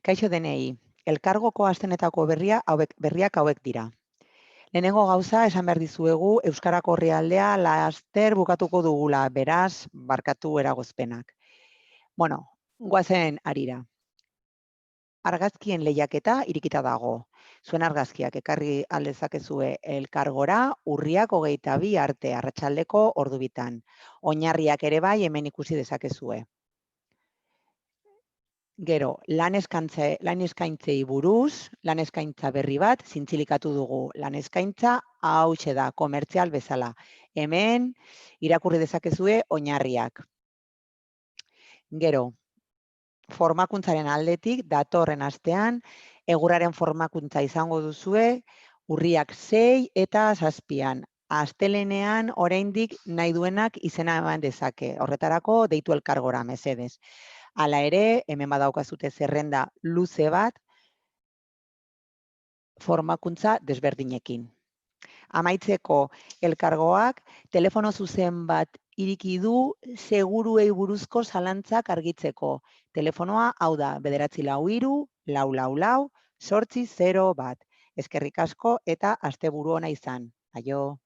Kaixo denei, elkargoko astenetako berriak hauek dira. Lehenengo gauza esan behar dizuegu Euskarako orrialdea laster bukatuko dugula, beraz, barkatu eragozpenak. Bueno, goazen harira. Argazkien lehiaketa irikita dago. Zuen argazkiak ekarri aldezakezue elkargora, urriak 22 arte arratsaldeko ordubitan. Oinarriak ere bai hemen ikusi dezakezue. Gero, lan eskaintzei buruz, lan eskaintza berri bat zintzilikatu dugu. Lan eskaintza hauxe da, komertzial bezala. Hemen irakurri dezakezue oinarriak. Gero, formakuntzaren aldetik datorren astean egurraren formakuntza izango duzue urriak 6 eta 7. Astelehenean oraindik nahi duenak izena eman dezake. Horretarako deitu elkargora mesedez. Hala ere, hemen badaukazute zerrenda luze bat formakuntza desberdinekin. Amaitzeko elkargoak telefono zuzen bat iriki du seguruei buruzko zalantzak argitzeko. Telefonoa hau da 943 444 840 bat. Eskerrik asko eta asteburu ona izan. Aio.